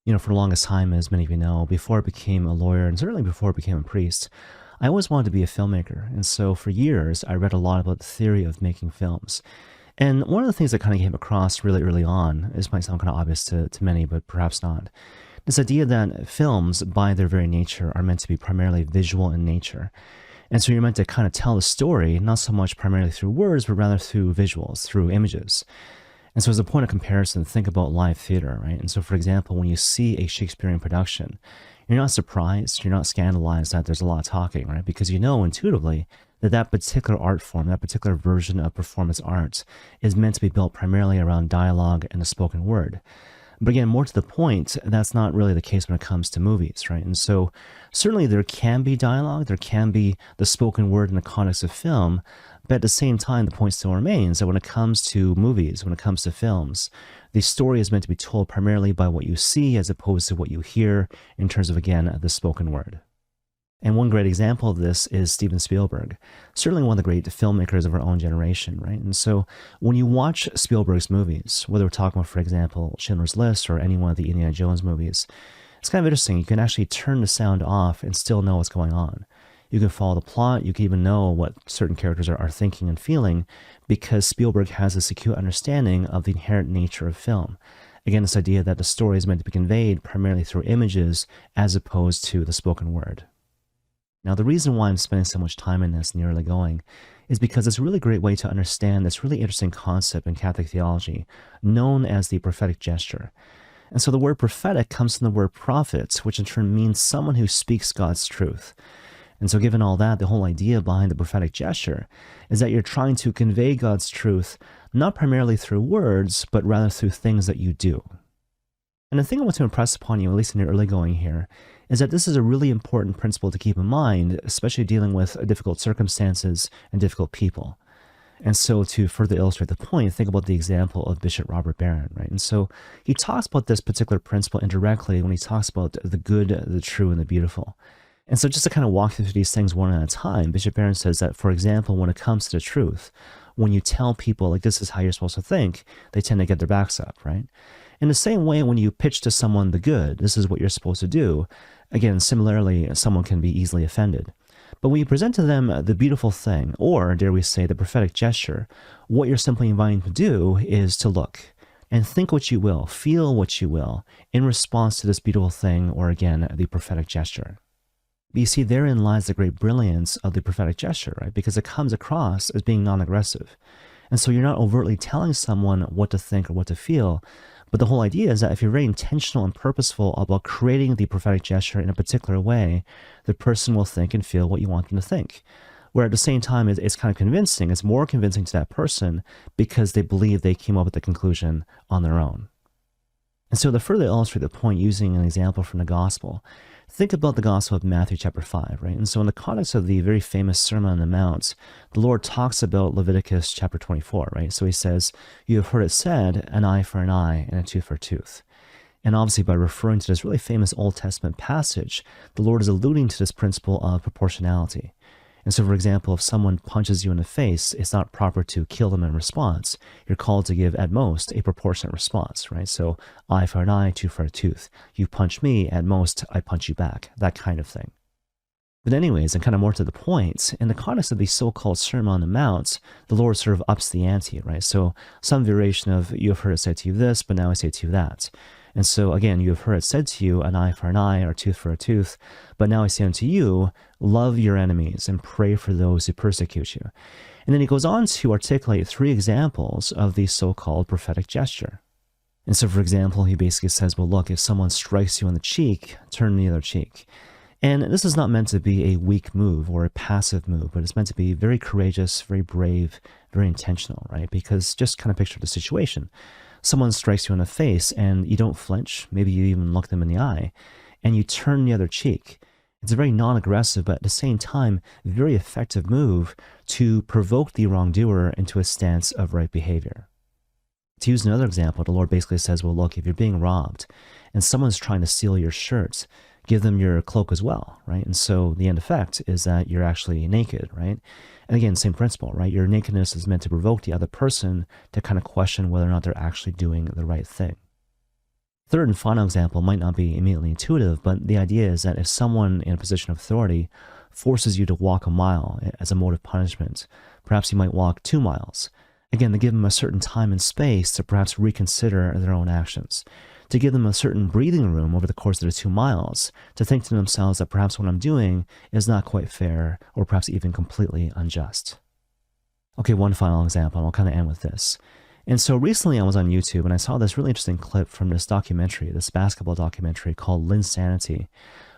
For the longest time, as many of you know, before I became a lawyer and certainly before I became a priest, I always wanted to be a filmmaker. And so for years, I read a lot about the theory of making films. And one of the things that kind of came across really early on, this might sound kind of obvious to many, but perhaps not, this idea that films, by their very nature, are meant to be primarily visual in nature. And so you're meant to kind of tell the story, not so much primarily through words, but rather through visuals, through images. And so as a point of comparison, think about live theater, right? And so for example, when you see a Shakespearean production, you're not surprised, you're not scandalized that there's a lot of talking, right? Because you know intuitively that that particular art form, that particular version of performance art is meant to be built primarily around dialogue and the spoken word. But again, more to the point, that's not really the case when it comes to movies, right? And so certainly there can be dialogue, there can be the spoken word in the context of film, but at the same time, the point still remains that when it comes to movies, when it comes to films, the story is meant to be told primarily by what you see as opposed to what you hear in terms of, again, the spoken word. And one great example of this is Steven Spielberg, certainly one of the great filmmakers of our own generation, right? And so when you watch Spielberg's movies, whether we're talking about, for example, Schindler's List or any one of the Indiana Jones movies, it's kind of interesting. You can actually turn the sound off and still know what's going on. You can follow the plot. You can even know what certain characters are thinking and feeling because Spielberg has this acute understanding of the inherent nature of film. Again, this idea that the story is meant to be conveyed primarily through images as opposed to the spoken word. Now, the reason why I'm spending so much time in this in the early going is because it's a really great way to understand this really interesting concept in Catholic theology known as the prophetic gesture. And so the word prophetic comes from the word prophet, which in turn means someone who speaks God's truth. And so given all that, the whole idea behind the prophetic gesture is that you're trying to convey God's truth, not primarily through words, but rather through things that you do. And the thing I want to impress upon you, at least in your early going here, is that this is a really important principle to keep in mind, especially dealing with difficult circumstances and difficult people. And so to further illustrate the point, think about the example of Bishop Robert Barron, right? And so he talks about this particular principle indirectly when he talks about the good, the true, and the beautiful. And so just to kind of walk through these things one at a time, Bishop Barron says that, for example, when it comes to the truth, when you tell people, like, this is how you're supposed to think, they tend to get their backs up, right? In the same way, when you pitch to someone the good, this is what you're supposed to do, again, similarly, someone can be easily offended. But when you present to them the beautiful thing, or dare we say the prophetic gesture, what you're simply inviting them to do is to look and think what you will, feel what you will, in response to this beautiful thing, or again, the prophetic gesture. But you see, therein lies the great brilliance of the prophetic gesture, right? Because it comes across as being non-aggressive. And so you're not overtly telling someone what to think or what to feel, but the whole idea is that if you're very intentional and purposeful about creating the prophetic gesture in a particular way, the person will think and feel what you want them to think. Where at the same time, it's kind of convincing. It's more convincing to that person because they believe they came up with the conclusion on their own. And so to further illustrate the point using an example from the gospel, think about the Gospel of Matthew chapter 5, right? And so in the context of the very famous Sermon on the Mount, the Lord talks about Leviticus chapter 24, right? So he says, you have heard it said, an eye for an eye and a tooth for a tooth. And obviously by referring to this really famous Old Testament passage, the Lord is alluding to this principle of proportionality. And so, for example, if someone punches you in the face, it's not proper to kill them in response. You're called to give, at most, a proportionate response, right? So, eye for an eye, tooth for a tooth. You punch me, at most, I punch you back, that kind of thing. But anyways, and kind of more to the point, in the context of the so-called Sermon on the Mount, the Lord sort of ups the ante, right? So, some variation of, you have heard it said to you this, but now I say to you that. And so again, you have heard it said to you, an eye for an eye or a tooth for a tooth. But now I say unto you, love your enemies and pray for those who persecute you. And then he goes on to articulate 3 examples of the so-called prophetic gesture. And so, for example, he basically says, well, look, if someone strikes you on the cheek, turn the other cheek. And this is not meant to be a weak move or a passive move, but it's meant to be very courageous, very brave, very intentional, right? Because just kind of picture the situation. Someone strikes you in the face and you don't flinch, maybe you even look them in the eye, and you turn the other cheek. It's a very non-aggressive, but at the same time, very effective move to provoke the wrongdoer into a stance of right behavior. To use another example, the Lord basically says, well, look, if you're being robbed and someone's trying to steal your shirt, give them your cloak as well, right? And so the end effect is that you're actually naked, right? And again, same principle, right? Your nakedness is meant to provoke the other person to kind of question whether or not they're actually doing the right thing. Third and final example might not be immediately intuitive, but the idea is that if someone in a position of authority forces you to walk a mile as a mode of punishment, perhaps you might walk 2 miles. Again, to give them a certain time and space to perhaps reconsider their own actions, to give them a certain breathing room over the course of the 2 miles, to think to themselves that perhaps what I'm doing is not quite fair or perhaps even completely unjust. Okay, one final example, and I'll kind of end with this. And so recently I was on YouTube and I saw this really interesting clip from this documentary, this basketball documentary called Linsanity,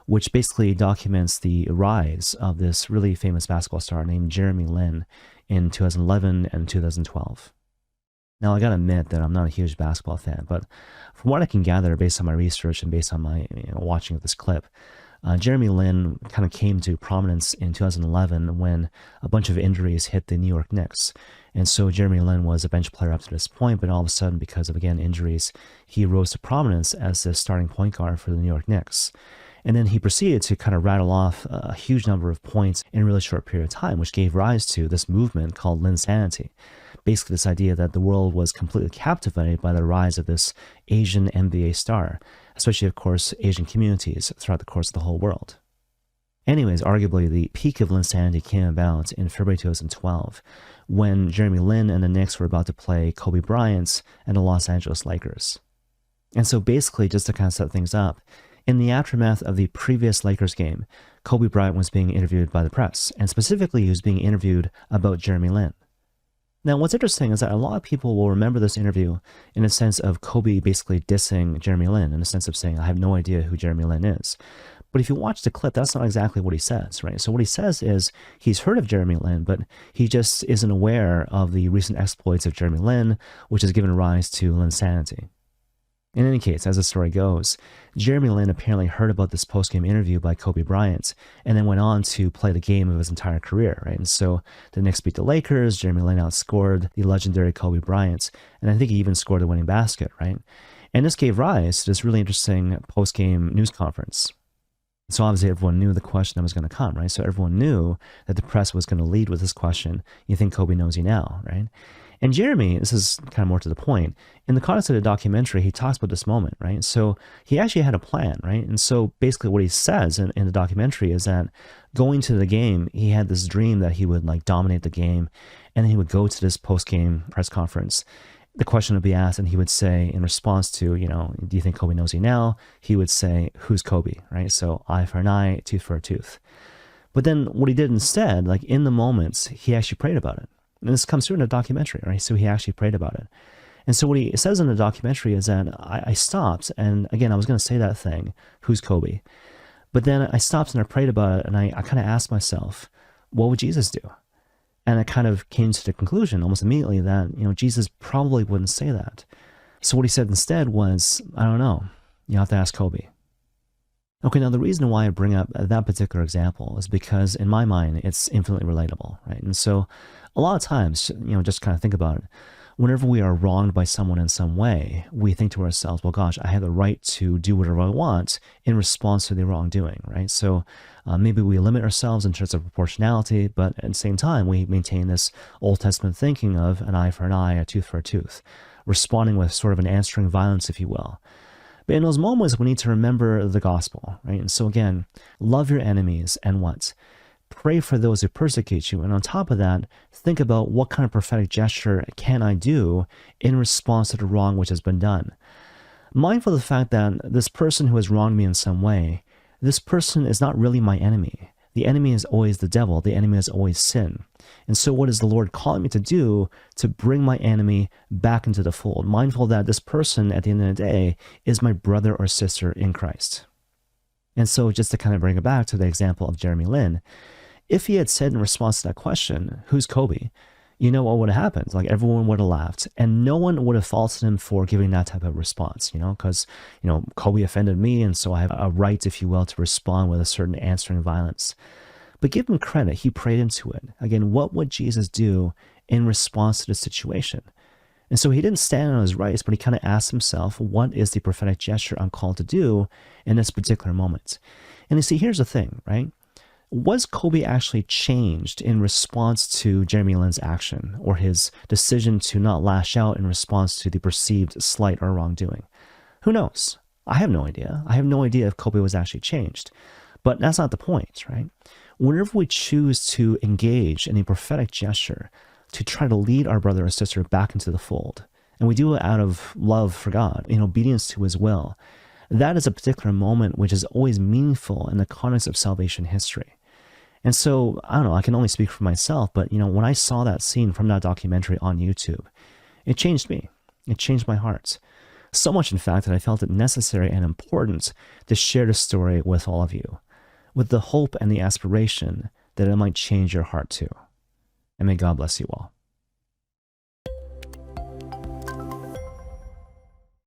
which basically documents the rise of this really famous basketball star named Jeremy Lin in 2011 and 2012. Now, I gotta admit that I'm not a huge basketball fan, but from what I can gather based on my research and based on my watching of this clip, Jeremy Lin kind of came to prominence in 2011 when a bunch of injuries hit the New York Knicks. And so Jeremy Lin was a bench player up to this point, but all of a sudden, because of, again, injuries, he rose to prominence as the starting point guard for the New York Knicks. And then he proceeded to kind of rattle off a huge number of points in a really short period of time, which gave rise to this movement called Linsanity. Basically, this idea that the world was completely captivated by the rise of this Asian NBA star, especially, of course, Asian communities throughout the course of the whole world. Anyways, arguably, the peak of Linsanity came about in February 2012, when Jeremy Lin and the Knicks were about to play Kobe Bryant and the Los Angeles Lakers. And so basically, just to kind of set things up, in the aftermath of the previous Lakers game, Kobe Bryant was being interviewed by the press, and specifically he was being interviewed about Jeremy Lin. Now, what's interesting is that a lot of people will remember this interview in a sense of Kobe basically dissing Jeremy Lin, in a sense of saying, I have no idea who Jeremy Lin is. But if you watch the clip, that's not exactly what he says, right? So what he says is he's heard of Jeremy Lin, but he just isn't aware of the recent exploits of Jeremy Lin, which has given rise to Linsanity. In any case, as the story goes, Jeremy Lin apparently heard about this post-game interview by Kobe Bryant and then went on to play the game of his entire career, right? And so the Knicks beat the Lakers, Jeremy Lin outscored the legendary Kobe Bryant, and I think he even scored the winning basket, right? And this gave rise to this really interesting post-game news conference. So obviously everyone knew the question that was going to come, right? So everyone knew that the press was going to lead with this question, you think Kobe knows you now, right? And Jeremy, this is kind of more to the point, in the context of the documentary, he talks about this moment, right? So he actually had a plan, right? And so basically what he says in the documentary is that going to the game, he had this dream that he would like dominate the game, and then he would go to this post-game press conference. The question would be asked, and he would say in response to, do you think Kobe knows you now? He would say, who's Kobe, right? So eye for an eye, tooth for a tooth. But then what he did instead, like in the moments, he actually prayed about it. And this comes through in the documentary, right? So he actually prayed about it. And so what he says in the documentary is that I stopped, and again, I was going to say that thing, who's Kobe? But then I stopped and I prayed about it, and I kind of asked myself, what would Jesus do? And I kind of came to the conclusion almost immediately that, Jesus probably wouldn't say that. So what he said instead was, I don't know, you have to ask Kobe. Okay, now the reason why I bring up that particular example is because in my mind, it's infinitely relatable, right? And so a lot of times, just kind of think about it. Whenever we are wronged by someone in some way, we think to ourselves, well, gosh, I have the right to do whatever I want in response to the wrongdoing, right? So maybe we limit ourselves in terms of proportionality, but at the same time, we maintain this Old Testament thinking of an eye for an eye, a tooth for a tooth, responding with sort of an answering violence, if you will. But in those moments, we need to remember the gospel, right? And so again, love your enemies and what? Pray for those who persecute you. And on top of that, think about what kind of prophetic gesture can I do in response to the wrong which has been done. Mindful of the fact that this person who has wronged me in some way, this person is not really my enemy. The enemy is always the devil. The enemy is always sin. And so what is the Lord calling me to do to bring my enemy back into the fold? Mindful that this person at the end of the day is my brother or sister in Christ. And so just to kind of bring it back to the example of Jeremy Lin, if he had said in response to that question, who's Kobe? What would have happened? Like everyone would have laughed and no one would have faulted him for giving that type of response, because, Kobe offended me. And so I have a right, if you will, to respond with a certain answering violence. But give him credit. He prayed into it. Again, what would Jesus do in response to the situation? And so he didn't stand on his rights, but he kind of asked himself, what is the prophetic gesture I'm called to do in this particular moment? And you see, here's the thing, right? Was Kobe actually changed in response to Jeremy Lin's action or his decision to not lash out in response to the perceived slight or wrongdoing? Who knows? I have no idea. I have no idea if Kobe was actually changed. But that's not the point, right? Whenever we choose to engage in a prophetic gesture to try to lead our brother or sister back into the fold, and we do it out of love for God, in obedience to his will, that is a particular moment which is always meaningful in the context of salvation history. And so, I don't know, I can only speak for myself, but when I saw that scene from that documentary on YouTube, it changed me. It changed my heart. So much, in fact, that I felt it necessary and important to share the story with all of you, with the hope and the aspiration that it might change your heart too. And may God bless you all.